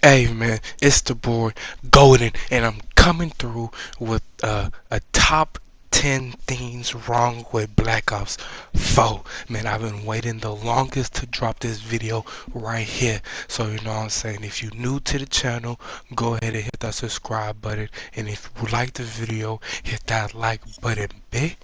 Hey man, it's the boy Golden, and I'm coming through with a top 10 things wrong with Black Ops 4. Man, I've been waiting the longest to drop this video right here. So you know what I'm saying, if you're new to the channel, go ahead and hit that subscribe button, and if you like the video, hit that like button, bitch.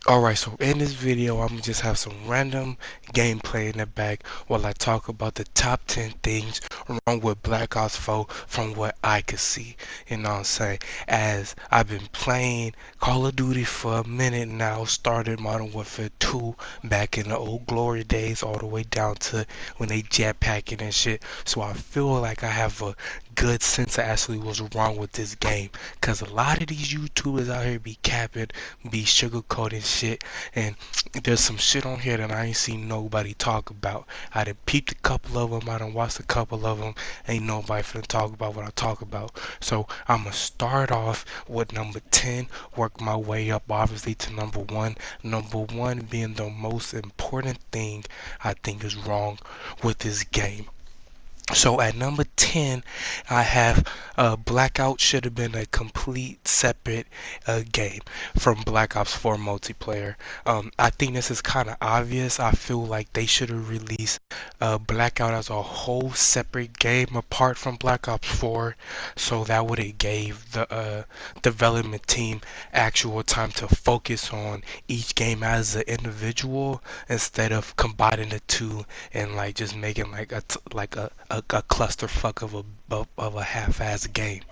Alright, so in this video, I'm gonna just have some random gameplay in the back while I talk about the top 10 things wrong with Black Ops 4 from what I could see. You know what I'm saying? As I've been playing Call of Duty for a minute now, started Modern Warfare 2 back in the old glory days, all the way down to when they jetpacking and shit. So I feel like I have a good sense of actually what's wrong with this game. Cause a lot of these YouTubers out here be capping, be sugarcoating shit, and there's some shit on here that I ain't seen nobody talk about. I done peeped a couple of them, I done watched a couple of them, ain't nobody finna talk about what I talk about. So I'ma start off with number 10, work my way up obviously to number 1. Number 1 being the most important thing I think is wrong with this game. So at number 10, I have Blackout should have been a complete separate game from Black Ops 4 multiplayer. I think this is kind of obvious. I feel like they should have released Blackout as a whole separate game apart from Black Ops 4, so that would have gave the development team actual time to focus on each game as an individual instead of combining the two and like just making like a clusterfuck of a half-ass game.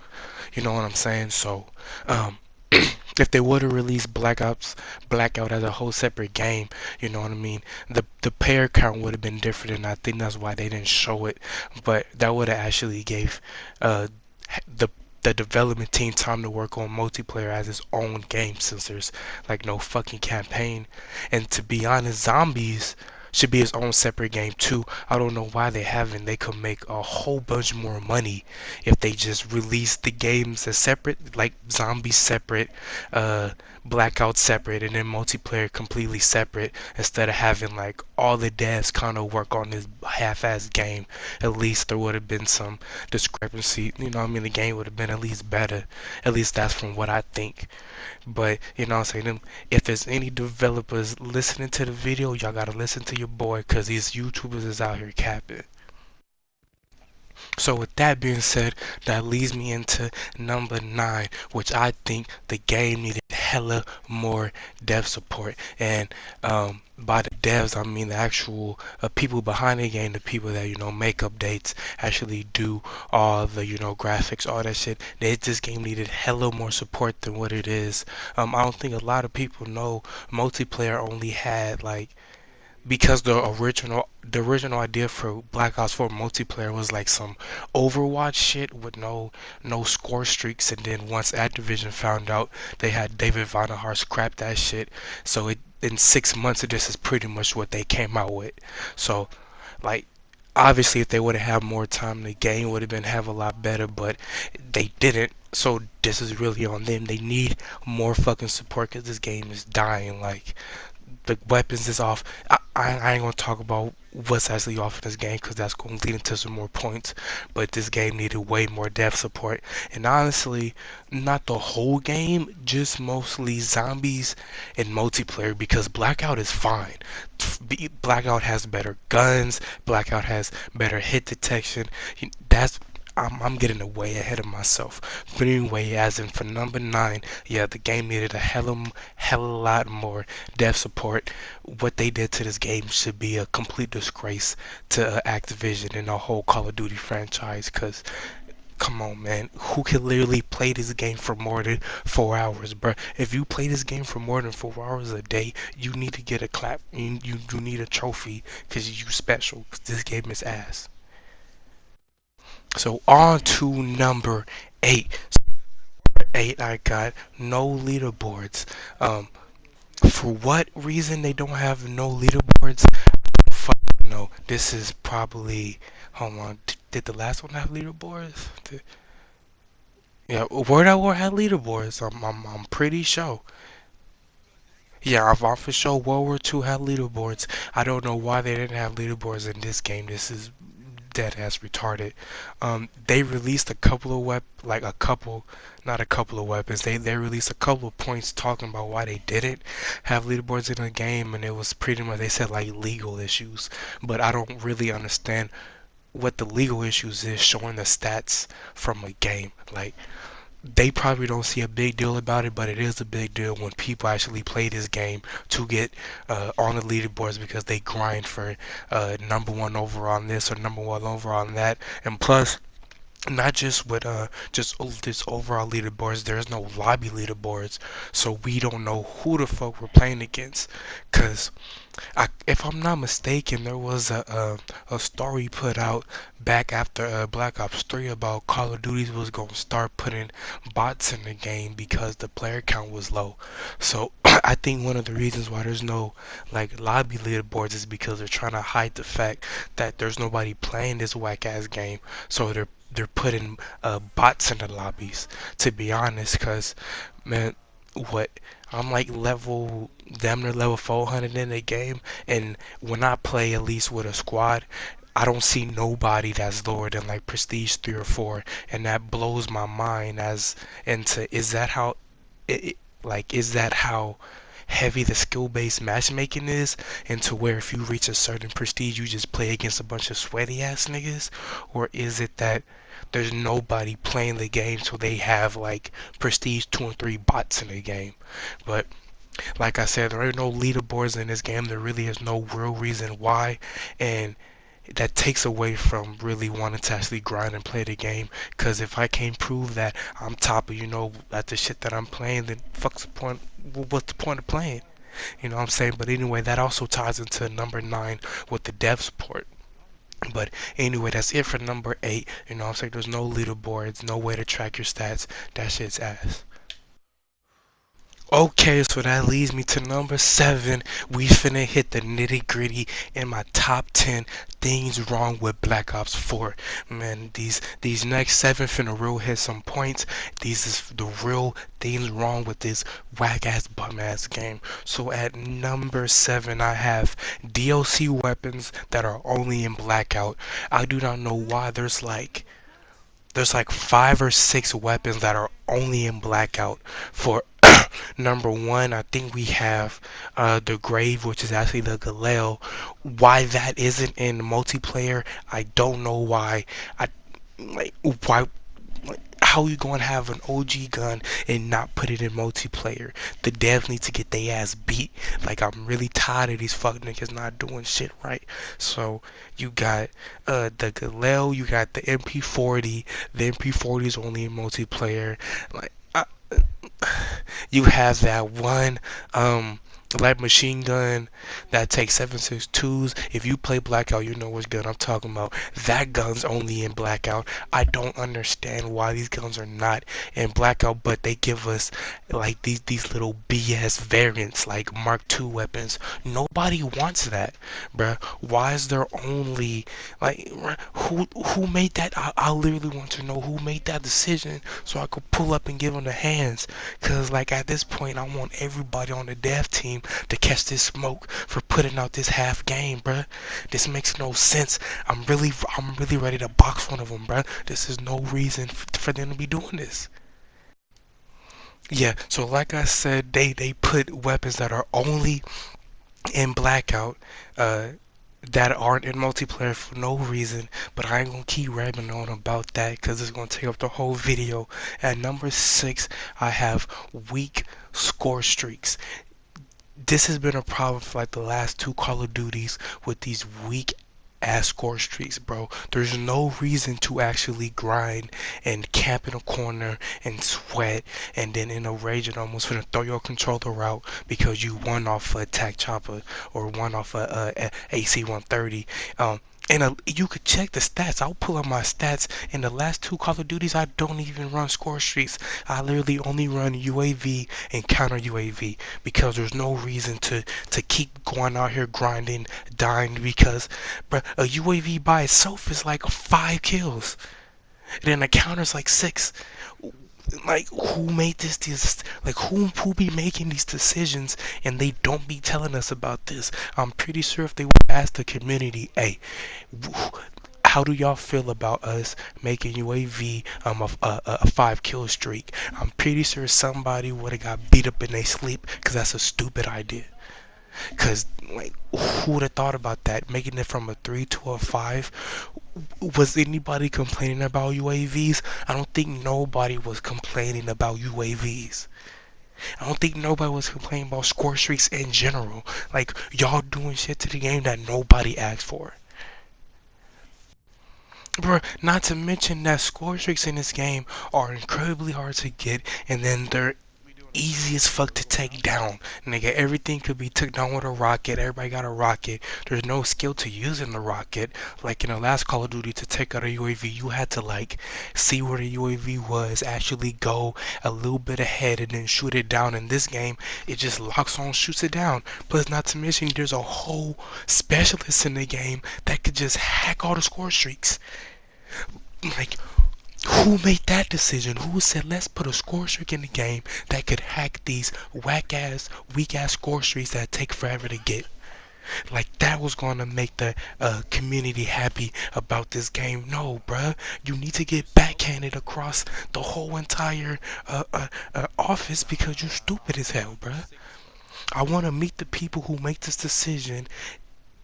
You know what I'm saying? So, um, if they would have released Blackout as a whole separate game, you know what I mean? The player count would have been different, and I think that's why they didn't show it. But that would have actually gave uh the the development team time to work on multiplayer as its own game, since there's like no fucking campaign. And to be honest, zombies should be its own separate game too. I don't know why they haven't. They could make a whole bunch more money if they just release the games as separate, like zombies separate, Blackout separate, and then multiplayer completely separate, instead of having like all the devs kind of work on this half-ass game. At least there would have been some discrepancy. You know what I mean? The game would have been at least better. At least that's from what I think. But you know what I'm saying? If there's any developers listening to the video, y'all gotta listen to your boy, cause these YouTubers is out here capping. So with that being said, that leads me into number 9, which I think the game needed hella more dev support. And by the devs, I mean the actual people behind the game, the people that make updates, actually do all the graphics, all that shit. This game needed hella more support than what it is. I don't think a lot of people know multiplayer only had like, because the original idea for Black Ops 4 multiplayer was like some Overwatch shit with no score streaks, and then once Activision found out, they had David Vonnegut scrap that shit. So it in 6 months, this is pretty much what they came out with. So like, obviously if they would have had more time, the game would have been have a lot better, but they didn't. So this is really on them. They need more fucking support because this game is dying. Like, the weapons is off. I ain't gonna talk about what's actually off in this game because that's gonna lead into some more points. But this game needed way more depth support, and honestly, not the whole game, just mostly zombies and multiplayer, because Blackout is fine. Blackout has better guns. Blackout has better hit detection. That's I'm getting way ahead of myself. But anyway, as in for number 9, yeah, the game needed a hella lot more dev support. What they did to this game should be a complete disgrace to Activision and the whole Call of Duty franchise. Cause come on, man, who can literally play this game for more than 4 hours, bruh? If you play this game for more than 4 hours a day, you need to get a clap. You need a trophy because you special. 'Cause this game is ass. So on to number 8. 8, I got no leaderboards. For what reason they don't have no leaderboards? Fuck no. This is probably. Hold on. Did the last one have leaderboards? Yeah, World at War had leaderboards. I'm pretty sure. Yeah, I'm for sure World War II had leaderboards. I don't know why they didn't have leaderboards in this game. This is dead ass retarded. They released a couple of like a couple, not a couple of weapons. They released a couple of points talking about why they didn't have leaderboards in the game, and it was pretty much they said like legal issues. But I don't really understand what the legal issues is showing the stats from a game. Like they probably don't see a big deal about it, but it is a big deal when people actually play this game to get on the leaderboards because they grind for number one overall on this or number one overall on that. And plus, not just with this overall leaderboards, there's no lobby leaderboards, so we don't know who the fuck we're playing against. Cause if I'm not mistaken, there was a story put out back after Black Ops 3 about Call of Duty was gonna start putting bots in the game because the player count was low. So I think one of the reasons why there's no like lobby leaderboards is because they're trying to hide the fact that there's nobody playing this whack ass game. So they're putting bots in the lobbies. To be honest, cause man, what I'm like damn near level 400 in the game, and when I play at least with a squad, I don't see nobody that's lower than like Prestige 3 or 4, and that blows my mind as into is that how heavy the skill-based matchmaking is, into where if you reach a certain prestige you just play against a bunch of sweaty ass niggas, or is it that there's nobody playing the game so they have like prestige 2 and 3 bots in the game? But like I said, there are no leaderboards in this game. There really is no real reason why, and that takes away from really wanting to actually grind and play the game. Because if I can't prove that I'm top of, at the shit that I'm playing, then fuck's the point? What's the point of playing? You know what I'm saying? But anyway, that also ties into number 9 with the dev support. But anyway, that's it for number 8. You know what I'm saying? There's no leaderboards, no way to track your stats. That shit's ass. Okay, so that leads me to number 7. We finna hit the nitty gritty in my top 10 things wrong with Black Ops 4. Man, these next 7 finna real hit some points. These is the real things wrong with this whack ass bum ass game. So at number 7, I have DLC weapons that are only in Blackout. I do not know why there's like 5 or 6 weapons that are only in Blackout. For number 1, I think we have the Grave, which is actually the Galil. Why that isn't in multiplayer, I don't know why. I like why. Like, how you gonna have an OG gun and not put it in multiplayer? The devs need to get their ass beat. Like, I'm really tired of these fuck niggas not doing shit right. So you got the Galil, you got the MP40. The MP40 is only in multiplayer. Like, you have that one light machine gun that takes 7.62s. If you play Blackout, you know which gun I'm talking about. That gun's only in Blackout. I don't understand why these guns are not in Blackout, but they give us like these little BS variants like Mark II weapons. Nobody wants that, bruh. Why is there only like who made that? I literally want to know who made that decision so I could pull up and give them the hands. Cause like at this point, I want everybody on the dev team to catch this smoke for putting out this half game, bruh. This makes no sense. I'm really ready to box one of them, bruh. This is no reason for them to be doing this. Yeah, so like I said, they put weapons that are only in Blackout, that aren't in multiplayer for no reason, but I ain't gonna keep rabbing on about that because it's gonna take up the whole video. At number 6, I have weak score streaks. This has been a problem for like the last 2 Call of Duties with these weak ass score streaks, bro. There's no reason to actually grind and camp in a corner and sweat and then in a rage and almost finna throw your controller out because you won off a attack chopper or won off a AC-130. And you could check the stats. I'll pull up my stats. In the last 2 Call of Duties, I don't even run score streaks. I literally only run UAV and counter UAV because there's no reason to keep going out here grinding, dying, because bruh, a UAV by itself is like 5 kills. And then a counter's like 6. Like, who made this like who be making these decisions and they don't be telling us about this? I'm pretty sure if they would ask the community, hey, How do y'all feel about us making UAV a 5 kill streak? I'm pretty sure somebody would have got beat up in their sleep because that's a stupid idea. Cause like, who would have thought about that? Making it from a 3 to a 5. Was anybody complaining about UAVs? I don't think nobody was complaining about UAVs. I don't think nobody was complaining about score streaks in general. Like, y'all doing shit to the game that nobody asked for. Bro, not to mention that score streaks in this game are incredibly hard to get, and then they're easy as fuck to take down. Nigga, everything could be took down with a rocket. Everybody got a rocket. There's no skill to using the rocket. Like in the last Call of Duty, to take out a UAV, you had to like see where the UAV was, actually go a little bit ahead and then shoot it down. In this game, it just locks on, shoots it down. Plus, not to mention, there's a whole specialist in the game that could just hack all the score streaks. Like, who made that decision? Who said let's put a score streak in the game that could hack these whack ass, weak ass score streaks that take forever to get? Like that was gonna make the community happy about this game. No, bruh, you need to get backhanded across the whole entire office because you're stupid as hell, bruh. I want to meet the people who make this decision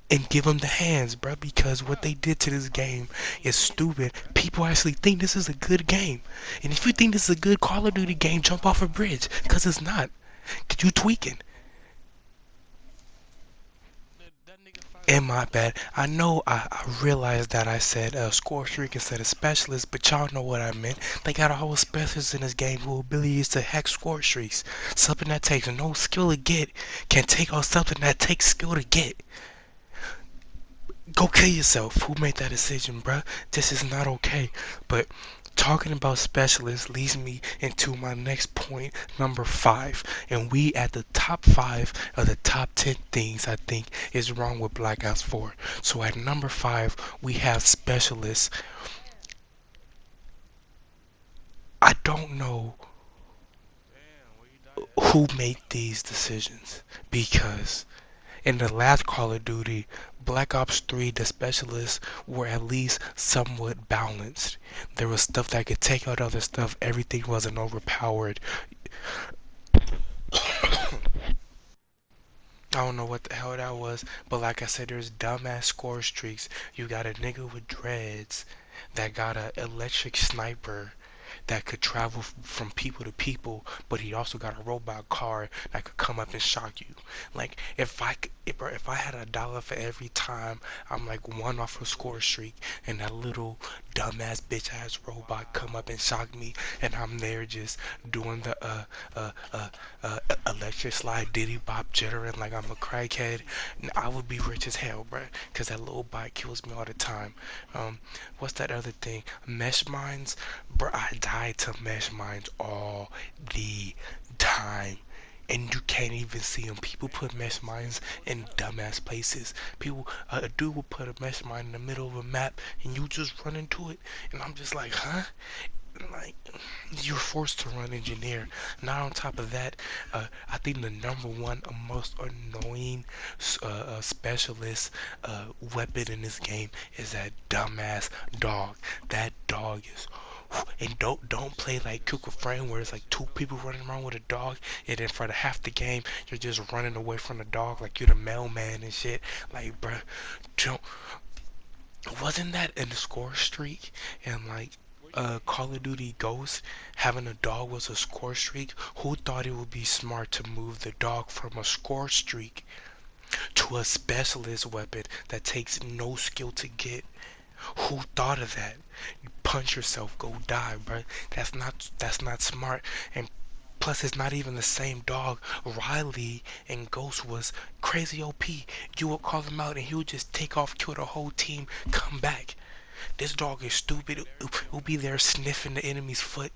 and give them the hands, bro, because what they did to this game is stupid. People actually think this is a good game. And if you think this is a good Call of Duty game, jump off a bridge, because it's not. Cause you tweaking. And my bad. I know I realized that I said score streak instead of specialist, but y'all know what I meant. They got a whole specialist in this game who ability is to hack score streaks. Something that takes no skill to get can take on something that takes skill to get. Go kill yourself. Who made that decision, bruh? This is not okay. But talking about specialists leads me into my next point, number 5. And we at the top 5 of the top 10 things I think is wrong with Black Ops 4. So at number 5, we have specialists. I don't know who made these decisions because in the last Call of Duty, Black Ops 3, the specialists were at least somewhat balanced. There was stuff that could take out other stuff. Everything wasn't overpowered. I don't know what the hell that was, but like I said, there's dumbass score streaks. You got a nigga with dreads that got a electric sniper that could travel from people to people, but he also got a robot car that could come up and shock you. Like if I had $1 for every time I'm like one off a score streak and that little dumbass bitch ass robot come up and shock me, and I'm there just doing the electric slide diddy bop jittering like I'm a crackhead, I would be rich as hell, bruh, cause that little bot kills me all the time. What's that other thing? Mesh mines, bruh. I died to mesh mines all the time. And you can't even see them. People put mesh mines in dumbass places. A dude will put a mesh mine in the middle of a map, and you just run into it. And I'm just like, huh? Like, you're forced to run engineer. Not on top of that, I think the number one most annoying specialist weapon in this game is that dumbass dog. That dog is. And don't play like Cook Frame where it's like 2 people running around with a dog, and then for the half the game you're just running away from the dog like you're the mailman and shit. Like, bruh, don't. Wasn't that in the score streak? And like Call of Duty Ghost, having a dog was a score streak. Who thought it would be smart to move the dog from a score streak to a specialist weapon that takes no skill to get? Who thought of that? You punch yourself, go die, bro. That's not smart. And plus, it's not even the same dog. Riley and Ghost was crazy OP. You would call him out and he would just take off, kill the whole team, come back. This dog is stupid. It'll be there sniffing the enemy's foot,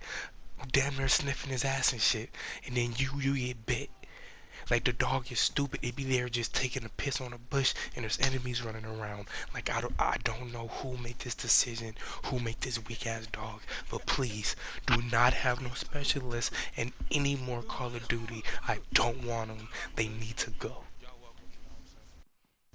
damn near sniffing his ass and shit. And then you get bit. Like, the dog is stupid. It be there just taking a piss on a bush and there's enemies running around. Like, I don't know who made this decision, who made this weak ass dog. But please, do not have no specialists in any more Call of Duty. I don't want them. They need to go.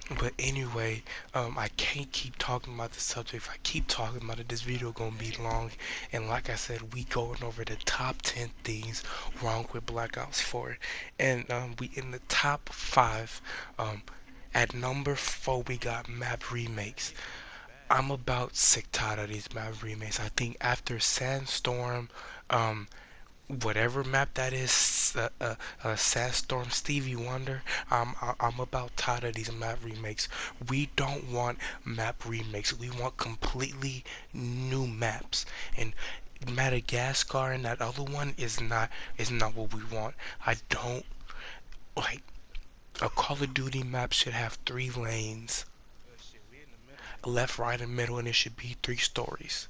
But anyway, I can't keep talking about the subject. If I keep talking about it, this video gonna be long. And like I said, we going over the top 10 things wrong with Black Ops 4. And we in the top 5. At number 4, we got map remakes. I'm about sick tired of these map remakes. I think after Sandstorm, um, whatever map that is, Sandstorm, Stevie Wonder, I'm about tired of these map remakes. We don't want map remakes. We want completely new maps. And Madagascar and that other one is not what we want. I don't like a Call of Duty map should have 3 lanes, left, right, and middle, and it should be 3 stories.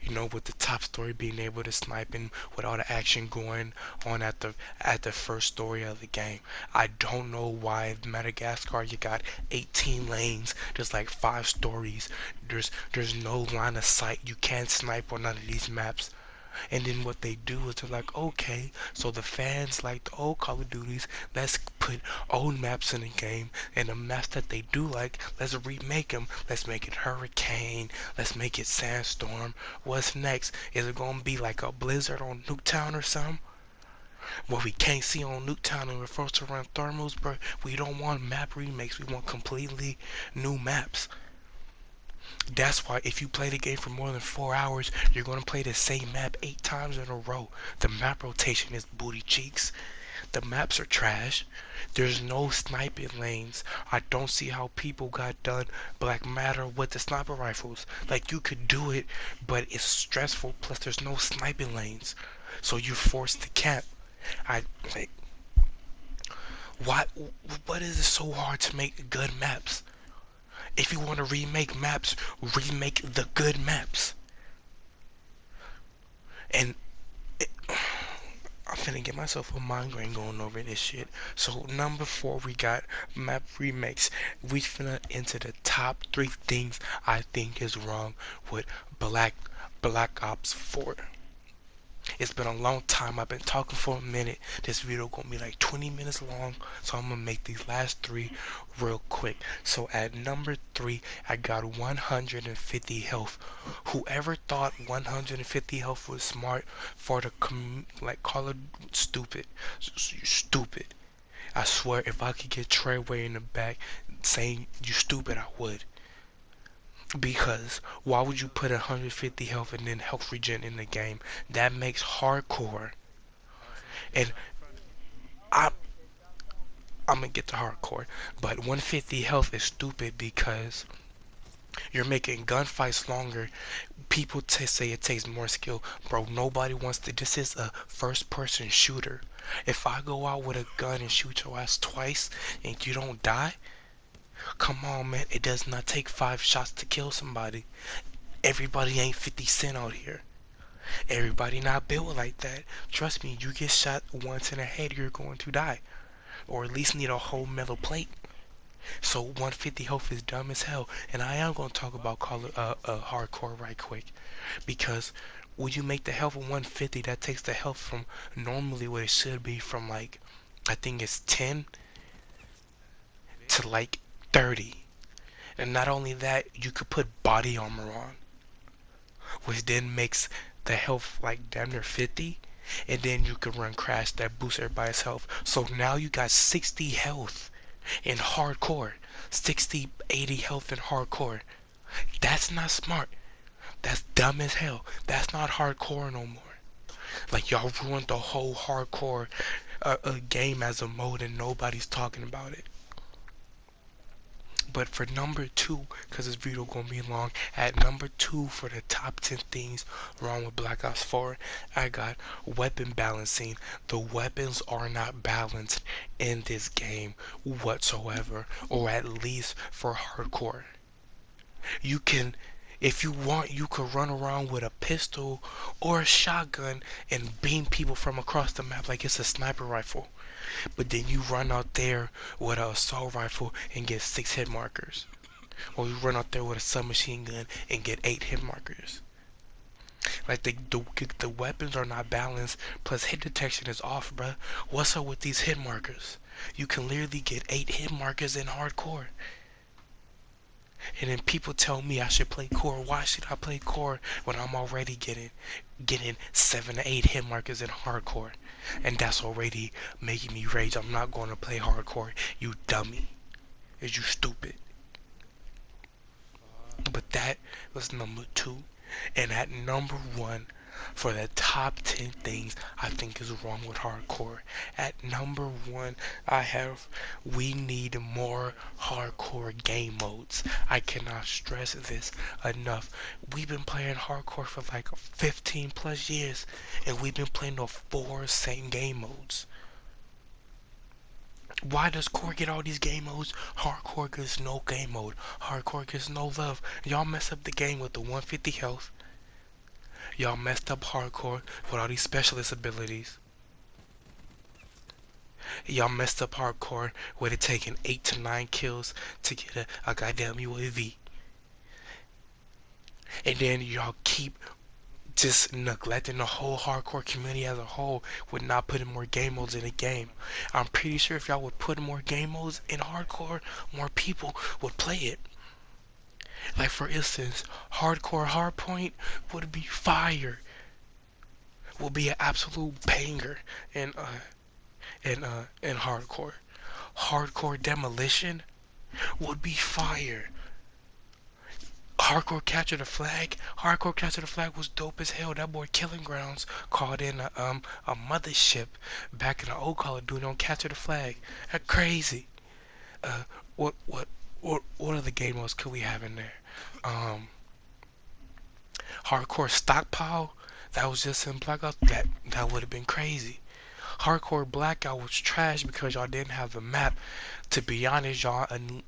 With the top story being able to snipe and with all the action going on at the first story of the game. I don't know why in Madagascar you got 18 lanes. There's like 5 stories. There's no line of sight. You can't snipe on none of these maps. And then what they do is they're like, okay, so the fans like the old Call of Duties, let's put old maps in the game, and the maps that they do like, let's remake them. Let's make it Hurricane, let's make it Sandstorm. What's next? Is it gonna be like a blizzard on Nuketown or something? What we can't see on Nuketown and we're forced to run thermals, bro. We don't want map remakes, we want completely new maps. That's why if you play the game for more than 4 hours, you're going to play the same map 8 times in a row. The map rotation is booty cheeks. The maps are trash. There's no sniping lanes. I don't see how people got done Black Matter with the sniper rifles. Like, you could do it, but it's stressful. Plus, there's no sniping lanes. So you're forced to camp. I like, why? What is it so hard to make good maps? If you want to remake maps, remake the good maps. And it, I'm finna get myself a migraine going over this shit. So number 4, we got map remakes. We finna into the top 3 things I think is wrong with Black Ops 4. It's been a long time. I've been talking for a minute. This video gonna be like 20 minutes long, so I'm gonna make these last 3 real quick. So at number 3, I got 150 health. Whoever thought 150 health was smart for the like, call it stupid. Stupid. I swear, if I could get Treyway in the back saying you stupid, I would. Because why would you put 150 health and then health regen in the game? That makes hardcore. And I, I'm gonna get to hardcore, but 150 health is stupid because you're making gunfights longer. People say it takes more skill. Bro, nobody wants to. This is a first person shooter. If I go out with a gun and shoot your ass twice and you don't die, come on, man. It does not take 5 shots to kill somebody. Everybody ain't 50 Cent out here. Everybody not built like that. Trust me, you get shot once in the head, you're going to die. Or at least need a whole metal plate. So 150 health is dumb as hell. And I am going to talk about hardcore right quick. Because when you make the health of 150, that takes the health from normally what it should be from, like, I think it's 10 to like 30. And not only that, you could put body armor on, which then makes the health like damn near 50. And then you could run crash that boosts everybody's health. So now you got 60 health in hardcore. 60, 80 health in hardcore. That's not smart. That's dumb as hell. That's not hardcore no more. Like, y'all ruined the whole hardcore game as a mode and nobody's talking about it. But for number 2, because this video gonna be long, at number 2 for the top 10 things wrong with Black Ops 4, I got weapon balancing. The weapons are not balanced in this game whatsoever, or at least for hardcore. You can, if you want, you could run around with a pistol or a shotgun and beam people from across the map like it's a sniper rifle. But then you run out there with an assault rifle and get 6 hit markers. Or you run out there with a submachine gun and get 8 hit markers. Like the weapons are not balanced, plus hit detection is off, bruh. What's up with these hit markers? You can literally get 8 hit markers in hardcore. And then people tell me I should play core. Why should I play core when I'm already getting 7 to 8 hit markers in hardcore? And that's already making me rage. I'm not going to play hardcore, you dummy. Is you stupid? But that was number 2. And at number 1, for the top 10 things I think is wrong with hardcore. At number 1, I have we need more hardcore game modes. I cannot stress this enough. We've been playing hardcore for like 15 plus years, and we've been playing the 4 same game modes. Why does core get all these game modes? Hardcore gets no game mode. Hardcore gets no love. Y'all mess up the game with the 150 health. Y'all messed up hardcore with all these specialist abilities. Y'all messed up hardcore with it taking 8 to 9 kills to get a goddamn UAV. And then y'all keep just neglecting the whole hardcore community as a whole with not putting more game modes in the game. I'm pretty sure if y'all would put more game modes in hardcore, more people would play it. Like for instance, hardcore hardpoint would be fire. Would be an absolute banger in hardcore. Hardcore demolition would be fire. Hardcore capture the flag was dope as hell. That boy Killing Grounds called in a mothership back in the old Call of Duty on capture the flag. That crazy. Uh, what other game modes could we have in there? Um, Hardcore stockpile. That was just in Blackout. That would have been crazy. Hardcore Blackout was trash because y'all didn't have the map. To be honest, y'all, and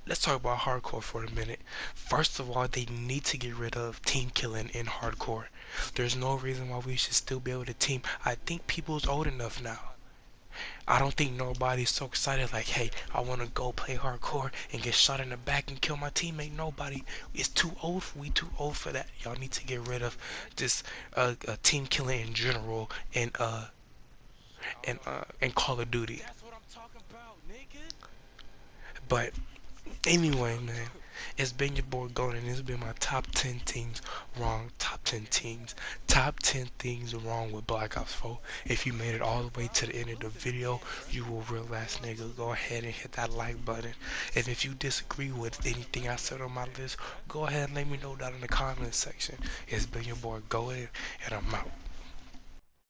let's talk about hardcore for a minute. First of all, they need to get rid of team killing in hardcore. There's no reason why we should still be able to team. I think people's old enough now. I don't think nobody's so excited like, hey, I want to go play hardcore and get shot in the back and kill my teammate. Nobody. It's too old. We too old for that. Y'all need to get rid of just team killing in general and Call of Duty. But anyway, man, it's been your boy Golden, and it's been my top 10 things wrong. Top 10 things. Top 10 things wrong with Black Ops 4. If you made it all the way to the end of the video, you will real ass nigga. Go ahead and hit that like button. And if you disagree with anything I said on my list, go ahead and let me know down in the comment section. It's been your boy Golden, and I'm out.